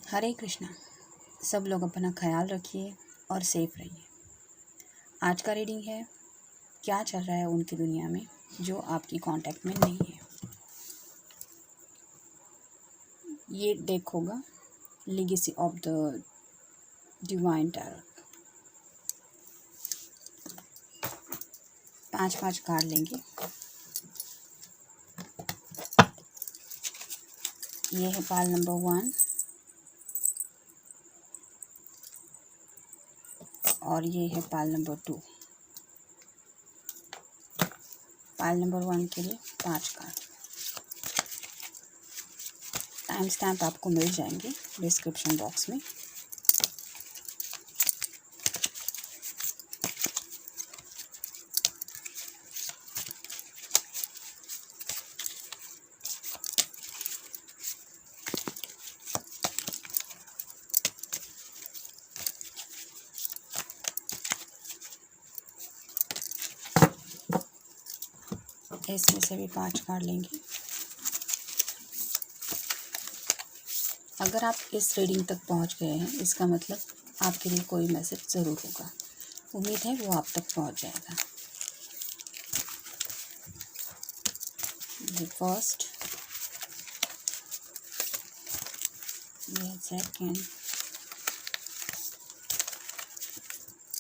हरे कृष्णा। सब लोग अपना ख्याल रखिए और सेफ रहिए। आज का रीडिंग है क्या चल रहा है उनकी दुनिया में जो आपकी कांटेक्ट में नहीं है। ये डेक होगा legacy of the divine tarot. 5 card लेंगे। ये है पाल नंबर 1 और ये है पाल नंबर 2। पाल नंबर 1 के लिए 5 कार्ड। टाइम स्टैम्प आपको मिल जाएंगे डिस्क्रिप्शन बॉक्स में। इसमें से भी 5 कार्ड लेंगे। अगर आप इस रीडिंग तक पहुंच गए हैं इसका मतलब आपके लिए कोई मैसेज ज़रूर होगा। उम्मीद है वो आप तक पहुंच जाएगा। ये फर्स्ट, ये सेकंड,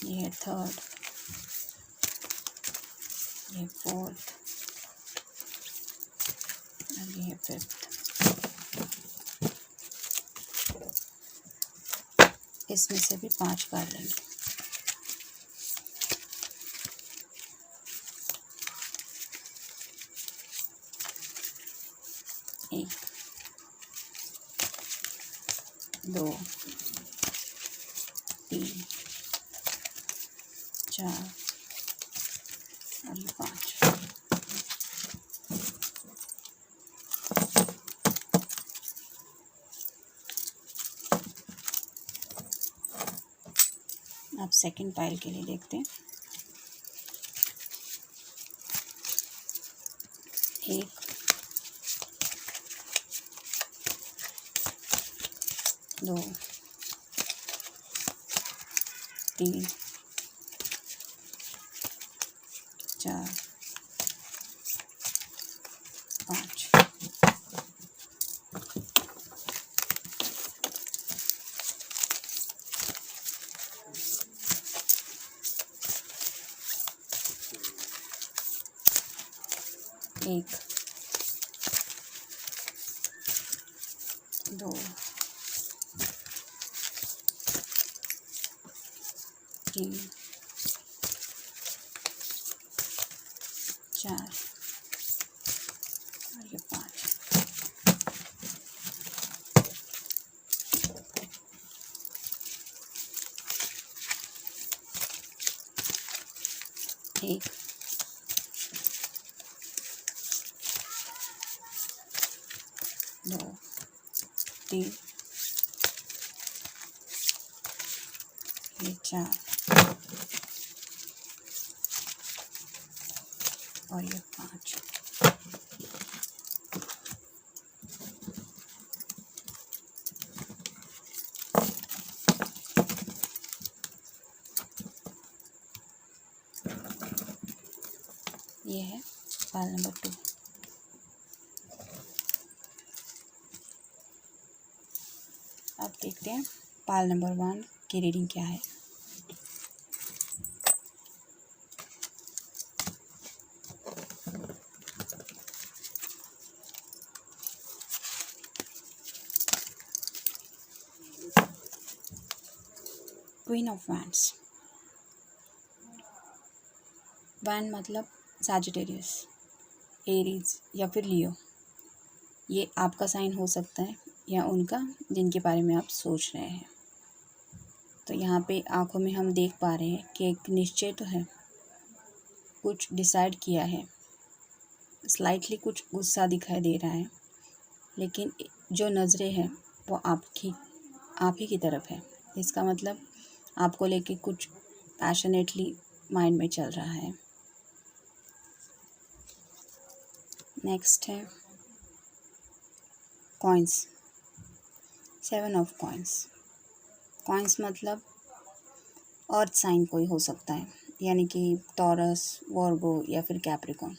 ये है थर्ड, ये फोर्थ और ये है फिफ्थ। इसमें से भी 5 कार्ड लेंगे। एक, 2, 3, 4 और ये 5। अब सेकंड पाइल के लिए देखते हैं। 1, 2, 3, 4, 5। एक, 2, 3, 4 और ये 5। एक, 2, 3, ये 4 और ये 5। ये है पाल नंबर 2। अब देखते हैं पाल नंबर 1 की रीडिंग क्या है। Queen of wands. वैंड मतलब सैजिटेरियस, एरीज या फिर लियो। ये आपका साइन हो सकता है या उनका जिनके बारे में आप सोच रहे हैं। तो यहाँ पे आंखों में हम देख पा रहे हैं कि एक निश्चय तो है, कुछ डिसाइड किया है। स्लाइटली कुछ गुस्सा दिखाई दे रहा है, लेकिन जो नज़रें हैं वो आप ही की तरफ है। इसका मतलब आपको लेके कुछ पैशनेटली माइंड में चल रहा है। नेक्स्ट है कॉइन्स। 7 of coins. कॉइन्स मतलब अर्थ साइन कोई हो सकता है, यानी कि टॉरस, वर्गो या फिर कैप्रिकॉर्न।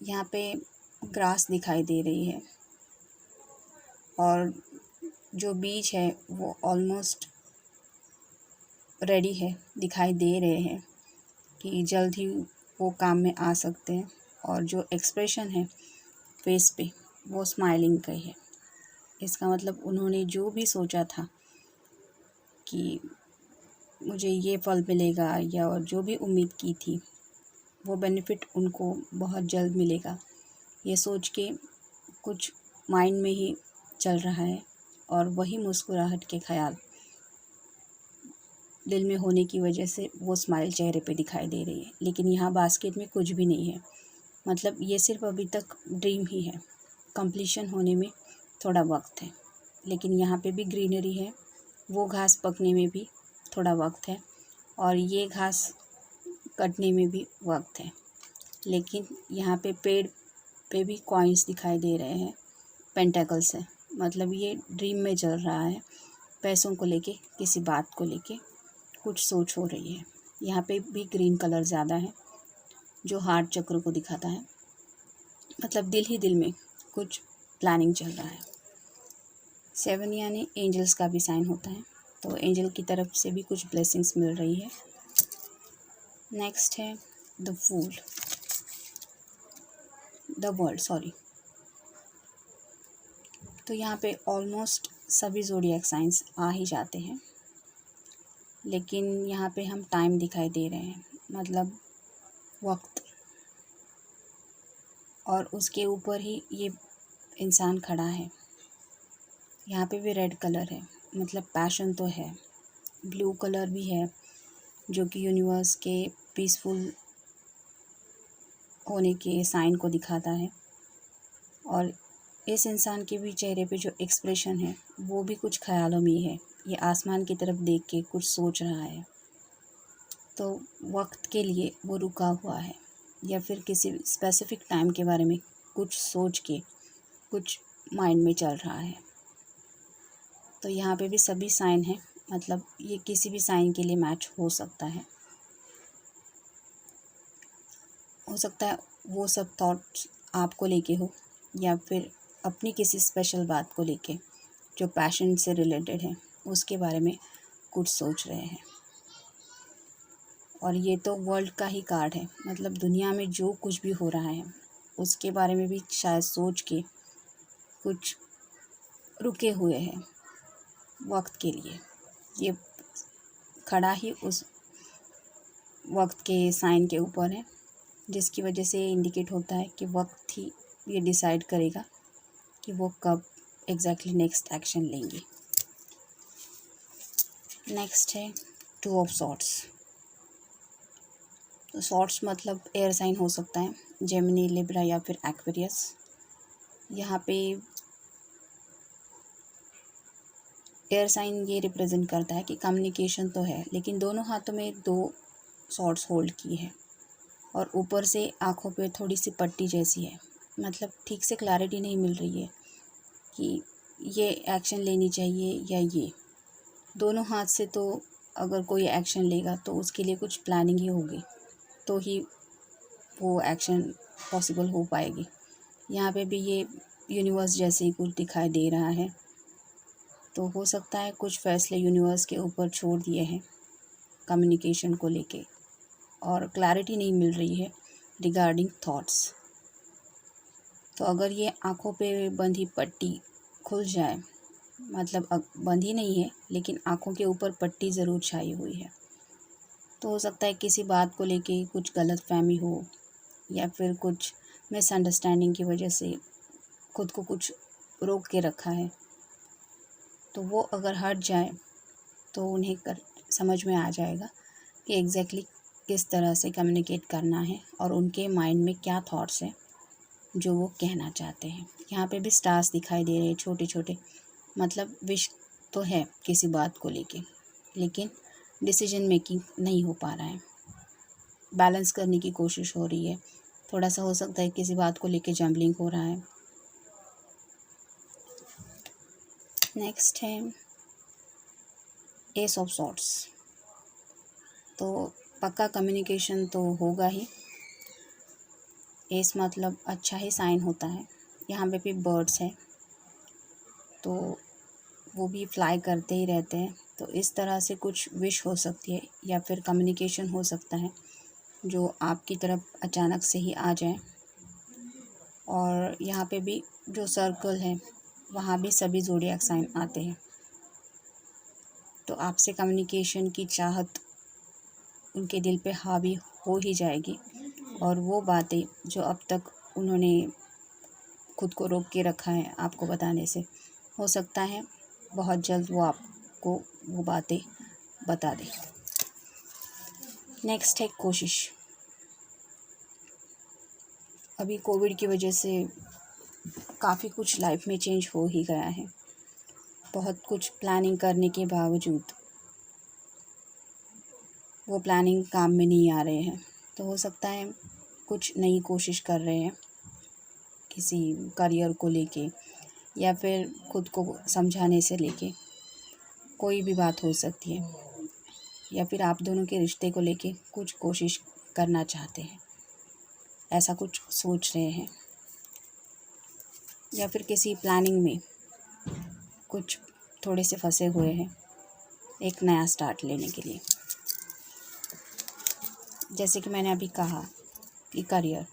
यहाँ पे ग्रास दिखाई दे रही है और जो बीज है वो ऑलमोस्ट रेडी है, दिखाई दे रहे हैं कि जल्द ही वो काम में आ सकते हैं। और जो एक्सप्रेशन है फेस पे वो स्माइलिंग का ही है। इसका मतलब उन्होंने जो भी सोचा था कि मुझे ये फल मिलेगा या और जो भी उम्मीद की थी वो बेनिफिट उनको बहुत जल्द मिलेगा, ये सोच के कुछ माइंड में ही चल रहा है और वही मुस्कुराहट के ख्याल दिल में होने की वजह से वो स्माइल चेहरे पे दिखाई दे रही है। लेकिन यहाँ बास्केट में कुछ भी नहीं है, मतलब ये सिर्फ अभी तक ड्रीम ही है, कंप्लीशन होने में थोड़ा वक्त है। लेकिन यहाँ पे भी ग्रीनरी है, वो घास पकने में भी थोड़ा वक्त है और ये घास कटने में भी वक्त है। लेकिन यहाँ पे पेड़ पे भी कॉइन्स दिखाई दे रहे हैं पेंटेकल्स से, मतलब ये ड्रीम में चल रहा है, पैसों को लेके, किसी बात को लेके कुछ सोच हो रही है। यहाँ पे भी ग्रीन कलर ज़्यादा है जो हार्ट चक्र को दिखाता है, मतलब दिल ही दिल में कुछ प्लानिंग चल रहा है। 7 यानी एंजल्स का भी साइन होता है, तो एंजल की तरफ से भी कुछ ब्लेसिंग्स मिल रही है। नेक्स्ट है the fool, the world, sorry. तो यहाँ पे ऑलमोस्ट सभी ज़ोडिएक साइंस आ ही जाते हैं, लेकिन यहाँ पे हम टाइम दिखाई दे रहे हैं, मतलब वक्त, और उसके ऊपर ही ये इंसान खड़ा है। यहाँ पे भी रेड कलर है, मतलब पैशन तो है। ब्लू कलर भी है जो कि यूनिवर्स के पीसफुल होने के साइन को दिखाता है। और इस इंसान के भी चेहरे पे जो एक्सप्रेशन है वो भी कुछ ख्यालों में ही है, ये आसमान की तरफ देख के कुछ सोच रहा है। तो वक्त के लिए वो रुका हुआ है या फिर किसी स्पेसिफिक टाइम के बारे में कुछ सोच के कुछ माइंड में चल रहा है। तो यहाँ पे भी सभी साइन हैं, मतलब ये किसी भी साइन के लिए मैच हो सकता है। वो सब थॉट्स आपको लेके हो या फिर अपनी किसी स्पेशल बात को लेके जो पैशन से रिलेटेड है उसके बारे में कुछ सोच रहे हैं। और ये तो वर्ल्ड का ही कार्ड है, मतलब दुनिया में जो कुछ भी हो रहा है उसके बारे में भी शायद सोच के कुछ रुके हुए हैं वक्त के लिए। ये खड़ा ही उस वक्त के साइन के ऊपर है, जिसकी वजह से इंडिकेट होता है कि वक्त ही ये डिसाइड करेगा कि वो कब एग्जैक्टली नेक्स्ट एक्शन लेंगे। नेक्स्ट है 2 ऑफ सॉर्ड्स। तो सॉर्ड्स मतलब एयर साइन हो सकता है, जेमिनी, लिब्रा या फिर एक्वेरियस। यहाँ पे एयर साइन ये रिप्रेजेंट करता है कि कम्युनिकेशन तो है, लेकिन दोनों हाथों में 2 सॉर्ड्स होल्ड की है और ऊपर से आँखों पे थोड़ी सी पट्टी जैसी है, मतलब ठीक से क्लैरिटी नहीं मिल रही है कि ये एक्शन लेनी चाहिए या ये। दोनों हाथ से तो अगर कोई एक्शन लेगा तो उसके लिए कुछ प्लानिंग ही होगी, तो ही वो एक्शन पॉसिबल हो पाएगी। यहाँ पे भी ये यूनिवर्स जैसे ही कुछ दिखाई दे रहा है, तो हो सकता है कुछ फैसले यूनिवर्स के ऊपर छोड़ दिए हैं कम्युनिकेशन को लेके, और क्लैरिटी नहीं मिल रही है रिगार्डिंग थॉट्स। तो अगर ये आँखों पे बंधी पट्टी खुल जाए, मतलब बंधी नहीं है लेकिन आँखों के ऊपर पट्टी ज़रूर छाई हुई है, तो हो सकता है किसी बात को लेके कुछ गलतफहमी हो या फिर कुछ मिसअंडरस्टैंडिंग की वजह से खुद को कुछ रोक के रखा है। तो वो अगर हट जाए तो उन्हें समझ में आ जाएगा कि एग्जैक्टली किस तरह से कम्युनिकेट करना है और उनके माइंड में क्या थॉट्स हैं जो वो कहना चाहते हैं। यहाँ पे भी स्टार्स दिखाई दे रहे हैं छोटे छोटे, मतलब विश तो है किसी बात को लेके, लेकिन डिसीजन मेकिंग नहीं हो पा रहा है, बैलेंस करने की कोशिश हो रही है। थोड़ा सा हो सकता है किसी बात को लेके जम्बलिंग हो रहा है। नेक्स्ट है एस ऑफ सॉर्ड्स। तो पक्का कम्युनिकेशन तो होगा ही। एस मतलब अच्छा ही साइन होता है। यहाँ पे भी बर्ड्स है तो वो भी फ्लाई करते ही रहते हैं, तो इस तरह से कुछ विश हो सकती है या फिर कम्युनिकेशन हो सकता है जो आपकी तरफ अचानक से ही आ जाए। और यहाँ पे भी जो सर्कल है वहाँ भी सभी ज़ोडिएक साइन आते हैं। तो आपसे कम्युनिकेशन की चाहत उनके दिल पे हावी हो ही जाएगी, और वो बातें जो अब तक उन्होंने खुद को रोक के रखा है आपको बताने से, हो सकता है बहुत जल्द वो आपको वो बातें बता दें। नेक्स्ट है कोशिश। अभी कोविड की वजह से काफ़ी कुछ लाइफ में चेंज हो ही गया है। बहुत कुछ प्लानिंग करने के बावजूद वो प्लानिंग काम में नहीं आ रहे हैं। तो हो सकता है कुछ नई कोशिश कर रहे हैं किसी करियर को लेके, या फिर खुद को समझाने से लेके कोई भी बात हो सकती है, या फिर आप दोनों के रिश्ते को लेके कुछ कोशिश करना चाहते हैं, ऐसा कुछ सोच रहे हैं, या फिर किसी प्लानिंग में कुछ थोड़े से फंसे हुए हैं एक नया स्टार्ट लेने के लिए। जैसे कि मैंने अभी कहा कि करियर,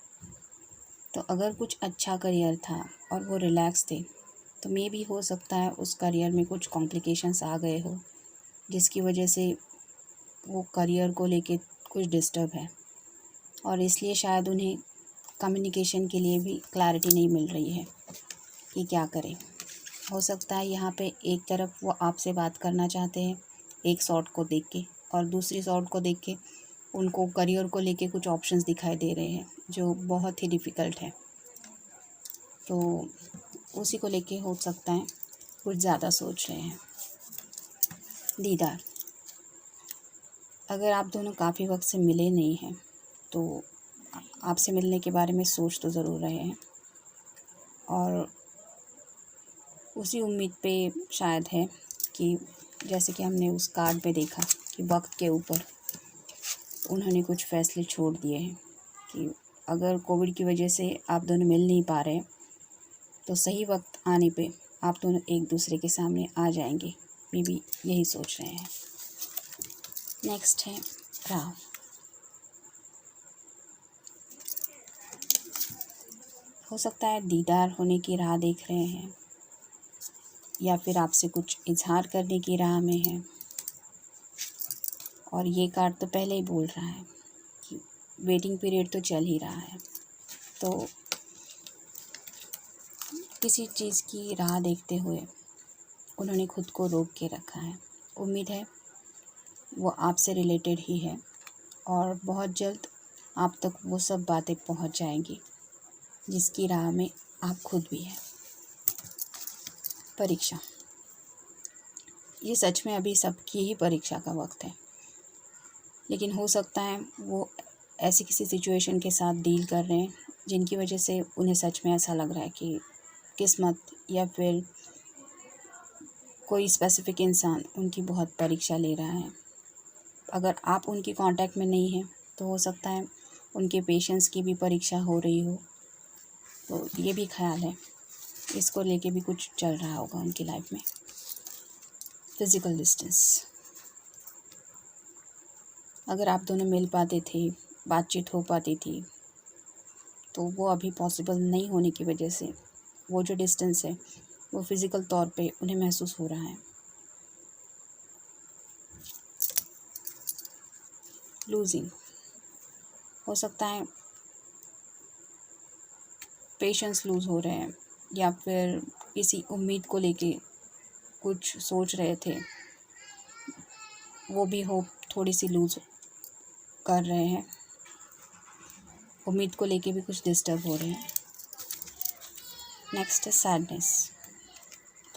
तो अगर कुछ अच्छा करियर था और वो रिलैक्स थे, तो मे भी हो सकता है उस करियर में कुछ कॉम्प्लिकेशंस आ गए हो जिसकी वजह से वो करियर को लेके कुछ डिस्टर्ब है, और इसलिए शायद उन्हें कम्युनिकेशन के लिए भी क्लैरिटी नहीं मिल रही है कि क्या करें। हो सकता है यहाँ पे एक तरफ वो आपसे बात करना चाहते हैं एक शॉट को देख के, और दूसरी शॉट को देख के उनको करियर को लेके कुछ ऑप्शंस दिखाई दे रहे हैं जो बहुत ही डिफ़िकल्ट है। तो उसी को लेके हो सकता है कुछ ज़्यादा सोच रहे हैं। दीदार, अगर आप दोनों काफ़ी वक्त से मिले नहीं हैं तो आपसे मिलने के बारे में सोच तो ज़रूर रहे हैं, और उसी उम्मीद पे शायद है कि जैसे कि हमने उस कार्ड पे देखा कि वक्त के ऊपर उन्होंने कुछ फ़ैसले छोड़ दिए हैं कि अगर कोविड की वजह से आप दोनों मिल नहीं पा रहे तो सही वक्त आने पे आप दोनों एक दूसरे के सामने आ जाएंगे। मे बी यही सोच रहे हैं। नेक्स्ट है राह। हो सकता है दीदार होने की राह देख रहे हैं, या फिर आपसे कुछ इजहार करने की राह में है। और ये कार्ड तो पहले ही बोल रहा है कि वेटिंग पीरियड तो चल ही रहा है, तो किसी चीज़ की राह देखते हुए उन्होंने खुद को रोक के रखा है। उम्मीद है वो आपसे रिलेटेड ही है, और बहुत जल्द आप तक वो सब बातें पहुंच जाएंगी जिसकी राह में आप खुद भी हैं। परीक्षा, ये सच में अभी सबकी ही परीक्षा का वक्त है, लेकिन हो सकता है वो ऐसी किसी सिचुएशन के साथ डील कर रहे हैं जिनकी वजह से उन्हें सच में ऐसा लग रहा है कि किस्मत या फिर कोई स्पेसिफिक इंसान उनकी बहुत परीक्षा ले रहा है। अगर आप उनके कांटेक्ट में नहीं हैं तो हो सकता है उनके पेशेंस की भी परीक्षा हो रही हो। तो ये भी ख्याल है, इसको लेके भी कुछ चल रहा होगा उनकी लाइफ में। फिज़िकल डिस्टेंस, अगर आप दोनों मिल पाते थे, बातचीत हो पाती थी, तो वो अभी पॉसिबल नहीं होने की वजह से वो जो डिस्टेंस है वो फिज़िकल तौर पे उन्हें महसूस हो रहा है। लूजिंग, हो सकता है पेशेंस लूज़ हो रहे हैं, या फिर किसी उम्मीद को लेके कुछ सोच रहे थे वो भी होप थोड़ी सी लूज़ कर रहे हैं। उम्मीद को लेके भी कुछ डिस्टर्ब हो रहे हैं। नेक्स्ट है सैडनेस,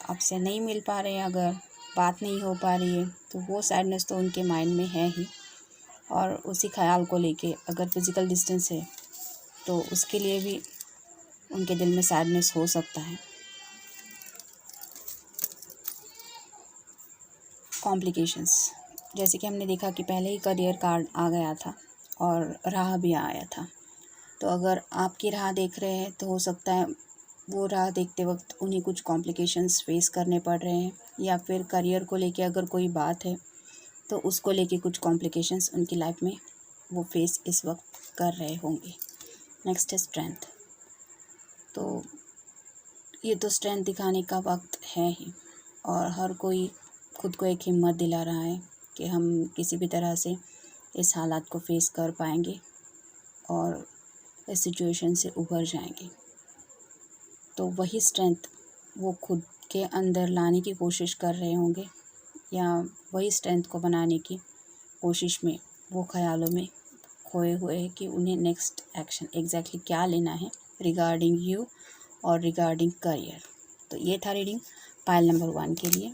आपसे नहीं मिल पा रहे हैं, अगर बात नहीं हो पा रही है तो वो सैडनेस तो उनके माइंड में है ही, और उसी ख्याल को लेके अगर फिज़िकल डिस्टेंस है तो उसके लिए भी उनके दिल में सैडनेस हो सकता है। कॉम्प्लिकेशंस, जैसे कि हमने देखा कि पहले ही करियर कार्ड आ गया था और राह भी आया था। तो अगर आपकी राह देख रहे हैं तो हो सकता है वो राह देखते वक्त उन्हें कुछ कॉम्प्लिकेशंस फेस करने पड़ रहे हैं, या फिर करियर को लेके अगर कोई बात है तो उसको लेके कुछ कॉम्प्लिकेशंस उनकी लाइफ में वो फेस इस वक्त कर रहे होंगे। नेक्स्ट है स्ट्रेंथ। तो ये तो स्ट्रेंथ दिखाने का वक्त है ही, और हर कोई खुद को एक हिम्मत दिला रहा है कि हम किसी भी तरह से इस हालात को फेस कर पाएंगे और इस सिचुएशन से उभर जाएंगे। तो वही स्ट्रेंथ वो खुद के अंदर लाने की कोशिश कर रहे होंगे, या वही स्ट्रेंथ को बनाने की कोशिश में वो ख्यालों में खोए हुए हैं कि उन्हें नेक्स्ट एक्शन एग्जैक्टली क्या लेना है रिगार्डिंग यू और रिगार्डिंग करियर। तो ये था रीडिंग पाइल नंबर 1 के लिए।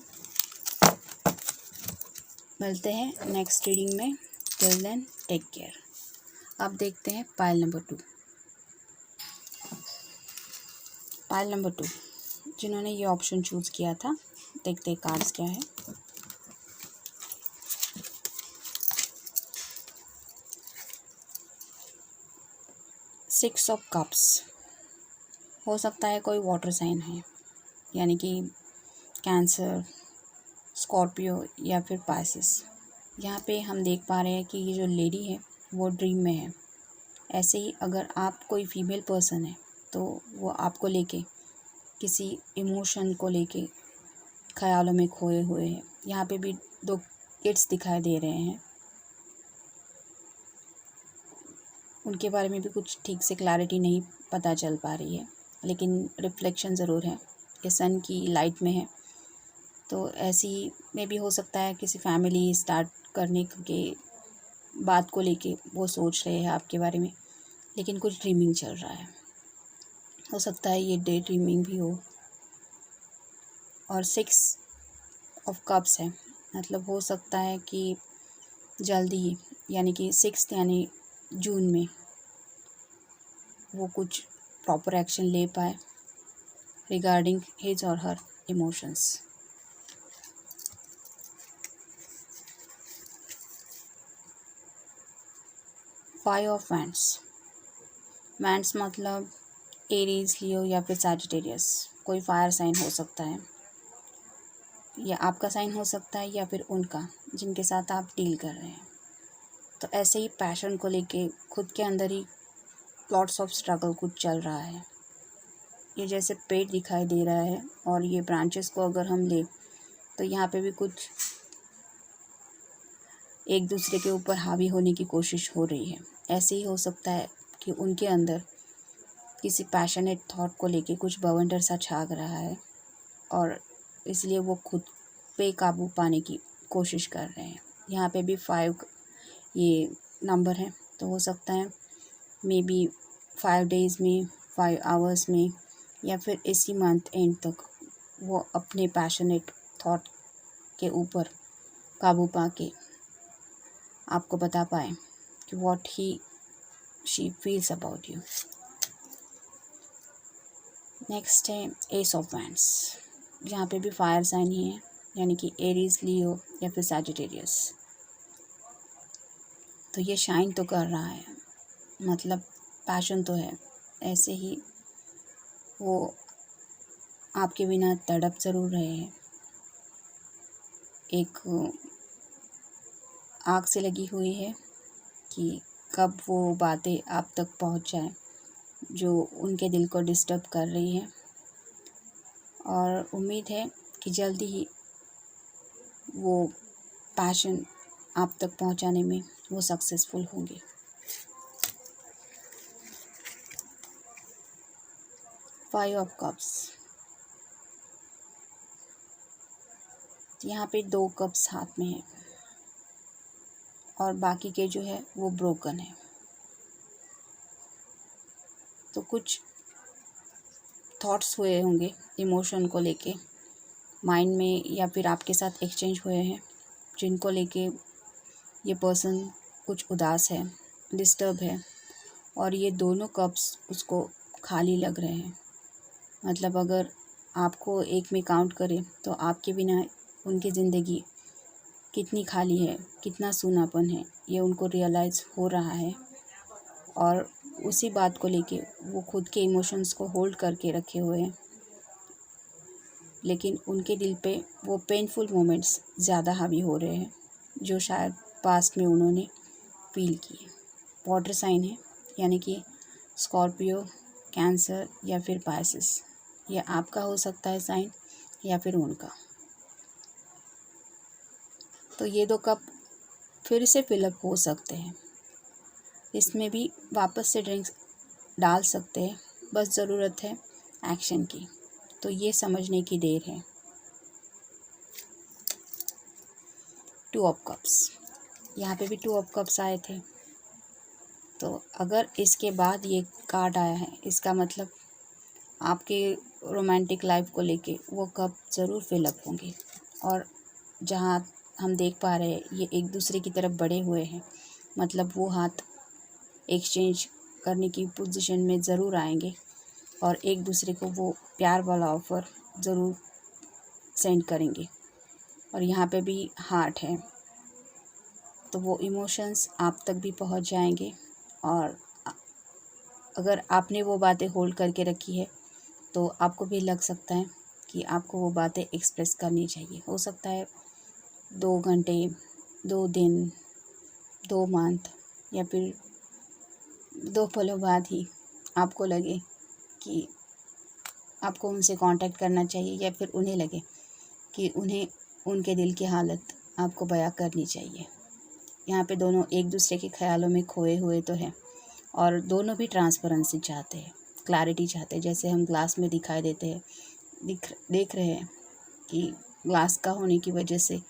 मिलते हैं नेक्स्ट रीडिंग में। Till then take care. अब देखते हैं पाइल नंबर 2। पाइल नंबर 2 जिन्होंने ये ऑप्शन चूज़ किया था, देखते हैं कार्ड्स क्या है। Six of cups. हो सकता है कोई वाटर साइन है, यानी कि कैंसर, स्कॉर्पियो या फिर पाइसेस। यहाँ पे हम देख पा रहे हैं कि ये जो लेडी है वो ड्रीम में है। ऐसे ही अगर आप कोई फीमेल पर्सन है तो वो आपको लेके किसी इमोशन को लेके ख्यालों में खोए हुए हैं। यहाँ पे भी 2 किड्स दिखाई दे रहे हैं, उनके बारे में भी कुछ ठीक से क्लैरिटी नहीं पता चल पा रही है, लेकिन रिफ्लेक्शन ज़रूर है। ये सन की लाइट में है, तो ऐसी में भी हो सकता है किसी फैमिली स्टार्ट करने के बात को लेके वो सोच रहे हैं आपके बारे में, लेकिन कुछ ड्रीमिंग चल रहा है। हो सकता है ये डे ड्रीमिंग भी हो। और 6 ऑफ कप्स है, मतलब हो सकता है कि जल्दी ही, यानी कि 6 यानी जून में वो कुछ प्रॉपर एक्शन ले पाए रिगार्डिंग हिज और हर emotions. Five of wands. Wands मतलब एरीज, लियो या फिर सैजिटेरियस। कोई फायर साइन हो सकता है, या आपका साइन हो सकता है या फिर उनका जिनके साथ आप डील कर रहे हैं। तो ऐसे ही पैशन को लेके खुद के अंदर ही लॉट्स ऑफ स्ट्रगल कुछ चल रहा है। ये जैसे पेड़ दिखाई दे रहा है, और ये ब्रांचेस को अगर हम ले तो यहाँ पे भी कुछ एक दूसरे के ऊपर हावी होने की कोशिश हो रही है। ऐसे ही हो सकता है कि उनके अंदर किसी पैशनेट थॉट को लेके कुछ बवंडर सा छाग रहा है, और इसलिए वो खुद पे काबू पाने की कोशिश कर रहे हैं। यहाँ पे भी 5 ये नंबर है, तो हो सकता है मे बी 5 डेज़ में, 5 आवर्स में, या फिर इसी मंथ एंड तक वो अपने पैशनेट थॉट के ऊपर काबू पा के आपको बता पाए कि what she feels about you. Next है एस ऑफ वैंड्स। यहाँ पे भी फायर साइन ही है, यानी कि एरीज, लियो या फिर सैजिटेरियस। तो ये शाइन तो कर रहा है, मतलब पैशन तो है। ऐसे ही वो आपके बिना तड़प ज़रूर रहे हैं, एक आग से लगी हुई है कि कब वो बातें आप तक पहुंच जाए जो उनके दिल को डिस्टर्ब कर रही है, और उम्मीद है कि जल्दी ही वो पैशन आप तक पहुंचाने में वो सक्सेसफुल होंगे। Five of cups. यहाँ पे 2 कप्स हाथ में है, और बाकी के जो है वो ब्रोकन है। तो कुछ थॉट्स हुए होंगे इमोशन को लेके माइंड में, या फिर आपके साथ एक्सचेंज हुए हैं, जिनको लेके ये पर्सन कुछ उदास है, डिस्टर्ब है, और ये दोनों कप्स उसको खाली लग रहे हैं। मतलब अगर आपको एक में काउंट करें तो आपके बिना उनकी ज़िंदगी कितनी खाली है, कितना सूनापन है, ये उनको रियलाइज़ हो रहा है। और उसी बात को लेके वो खुद के इमोशंस को होल्ड करके रखे हुए हैं, लेकिन उनके दिल पे वो पेनफुल मोमेंट्स ज़्यादा हावी हो रहे हैं जो शायद पास्ट में उन्होंने फील किए। वाटर साइन है, यानी कि स्कॉर्पियो, कैंसर या फिर पाइसेस। ये आपका हो सकता है साइन या फिर उनका। तो ये 2 कप फिर से फिलअप हो सकते हैं। इसमें भी वापस से ड्रिंक्स डाल सकते हैं, बस ज़रूरत है एक्शन की। तो ये समझने की देर है। 2 ऑफ कप्स, यहाँ पे भी 2 ऑफ कप्स आए थे। तो अगर इसके बाद ये कार्ड आया है, इसका मतलब आपके रोमांटिक लाइफ को लेके वो कप ज़रूर फिलअप होंगे। और जहाँ हम देख पा रहे हैं ये एक दूसरे की तरफ बढ़े हुए हैं, मतलब वो हाथ एक्सचेंज करने की पोजीशन में ज़रूर आएंगे और एक दूसरे को वो प्यार वाला ऑफ़र ज़रूर सेंड करेंगे। और यहाँ पे भी हार्ट है, तो वो इमोशंस आप तक भी पहुँच जाएंगे। और अगर आपने वो बातें होल्ड करके रखी है तो आपको भी लग सकता है कि आपको वो बातें एक्सप्रेस करनी चाहिए। हो सकता है 2 घंटे, 2 दिन, 2 मंथ या फिर 2 पलों बाद ही आपको लगे कि आपको उनसे कांटेक्ट करना चाहिए, या फिर उन्हें लगे कि उन्हें उनके दिल की हालत आपको बयां करनी चाहिए। यहाँ पे दोनों एक दूसरे के ख्यालों में खोए हुए तो हैं और दोनों भी ट्रांसपेरेंसी चाहते हैं, क्लैरिटी चाहते हैं। जैसे हम ग्लास में दिखाई देते हैं, देख रहे हैं कि ग्लास का होने की वजह से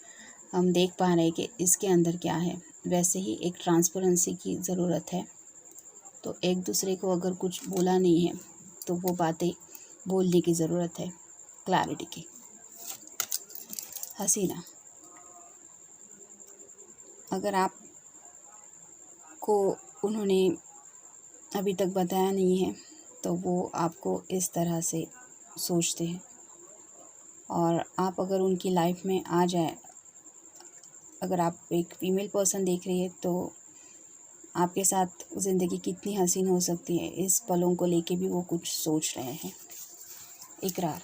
हम देख पा रहे हैं कि इसके अंदर क्या है, वैसे ही एक ट्रांसपेरेंसी की ज़रूरत है। तो एक दूसरे को अगर कुछ बोला नहीं है तो वो बातें बोलने की ज़रूरत है, क्लैरिटी की। हसीना, अगर आपको उन्होंने अभी तक बताया नहीं है तो वो आपको इस तरह से सोचते हैं। और आप अगर उनकी लाइफ में आ जाए, अगर आप एक फ़ीमेल पर्सन देख रही है तो आपके साथ ज़िंदगी कितनी हसीन हो सकती है, इस पलों को लेके भी वो कुछ सोच रहे हैं। इकरार,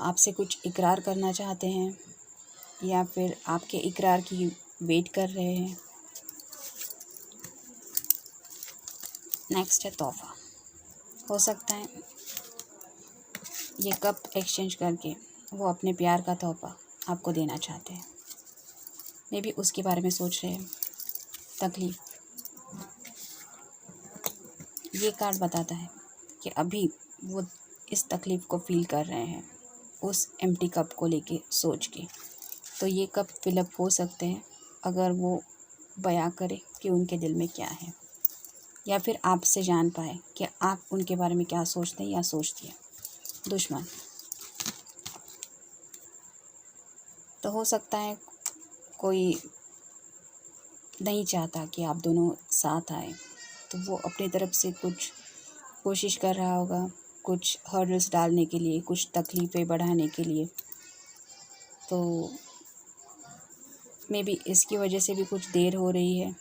आपसे कुछ इकरार करना चाहते हैं या फिर आपके इकरार की वेट कर रहे हैं। नेक्स्ट है तोहफ़ा। हो सकता है ये कप एक्सचेंज करके वो अपने प्यार का तोहफ़ा आपको देना चाहते हैं। मे भी उसके बारे में सोच रहे हैं। तकलीफ़, ये कार्ड बताता है कि अभी वो इस तकलीफ़ को फ़ील कर रहे हैं उस एम्प्टी कप को लेके सोच के। तो ये कप फिलअप हो सकते हैं अगर वो बयां करे कि उनके दिल में क्या है, या फिर आपसे जान पाए कि आप उनके बारे में क्या सोचते हैं या सोचती हैं। दुश्मन, तो हो सकता है कोई नहीं चाहता कि आप दोनों साथ आए, तो वो अपनी तरफ से कुछ कोशिश कर रहा होगा, कुछ हर्डल्स डालने के लिए, कुछ तकलीफ़ें बढ़ाने के लिए। तो मे बी इसकी वजह से भी कुछ देर हो रही है,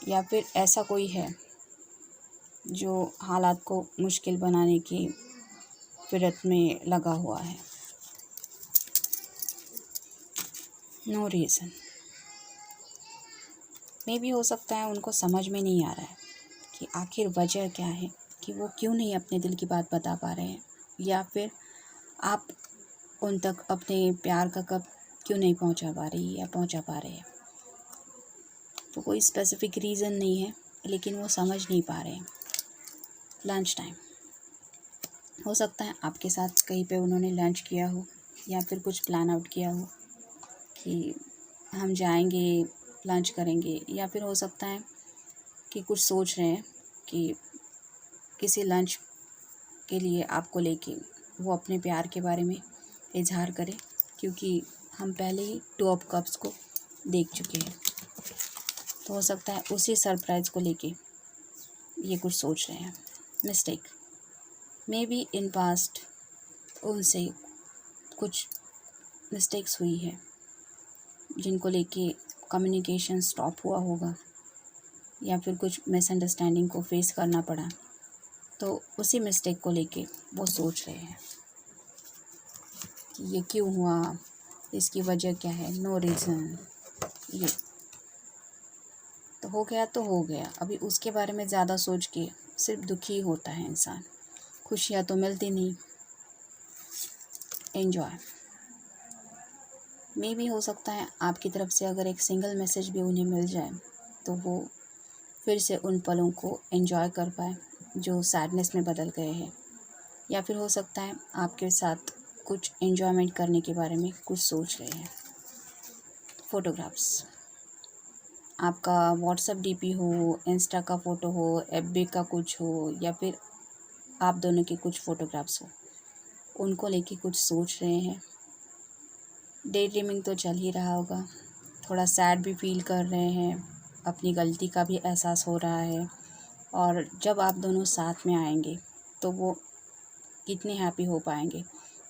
या फिर ऐसा कोई है जो हालात को मुश्किल बनाने की फिरत में लगा हुआ है। नो रीज़न, मे भी हो सकता है उनको समझ में नहीं आ रहा है कि आखिर वजह क्या है, कि वो क्यों नहीं अपने दिल की बात बता पा रहे हैं, या फिर आप उन तक अपने प्यार का कप क्यों नहीं पहुंचा पा रही या पहुंचा पा रहे हैं। तो कोई स्पेसिफिक रीज़न नहीं है, लेकिन वो समझ नहीं पा रहे हैं। लंच टाइम, हो सकता है आपके साथ कहीं पे उन्होंने लंच किया हो या फिर कुछ प्लान आउट किया हो कि हम जाएंगे, लंच करेंगे, या फिर हो सकता है कि कुछ सोच रहे हैं कि किसी लंच के लिए आपको लेके वो अपने प्यार के बारे में इजहार करें, क्योंकि हम पहले ही 2 ऑफ कप्स को देख चुके हैं। तो हो सकता है उसी सरप्राइज़ को लेके ये कुछ सोच रहे हैं। Mistake, may be in past उनसे कुछ मिस्टेक्स हुई है, जिनको लेके कम्युनिकेशन स्टॉप हुआ होगा या फिर कुछ मिसअंडरस्टैंडिंग को फेस करना पड़ा, तो उसी मिस्टेक को लेके वो सोच रहे हैं कि ये क्यों हुआ, इसकी वजह क्या है, नो रीज़न। ये तो हो गया, अभी उसके बारे में ज़्यादा सोच के सिर्फ दुखी होता है इंसान, खुशियाँ तो मिलती नहीं। एन्जॉय। मे भी हो सकता है आपकी तरफ से अगर एक सिंगल मैसेज भी उन्हें मिल जाए तो वो फिर से उन पलों को एन्जॉय कर पाए जो सैडनेस में बदल गए हैं, या फिर हो सकता है आपके साथ कुछ एन्जॉयमेंट करने के बारे में कुछ सोच रहे हैं। फ़ोटोग्राफ्स, आपका व्हाट्सएप डीपी हो, इंस्टा का फ़ोटो हो, एफबी का कुछ हो, या फिर आप दोनों के कुछ फ़ोटोग्राफ्स हो, उनको लेके कुछ सोच रहे हैं। डे ड्रीमिंग तो चल ही रहा होगा, थोड़ा सैड भी फील कर रहे हैं, अपनी गलती का भी एहसास हो रहा है, और जब आप दोनों साथ में आएंगे तो वो कितने हैप्पी हो पाएंगे,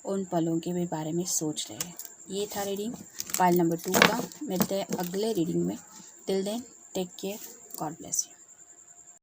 उन पलों के भी बारे में सोच रहे हैं। ये था रीडिंग पाइल नंबर 2 का। मिलते हैं अगले रीडिंग में। Till then take care, God bless you.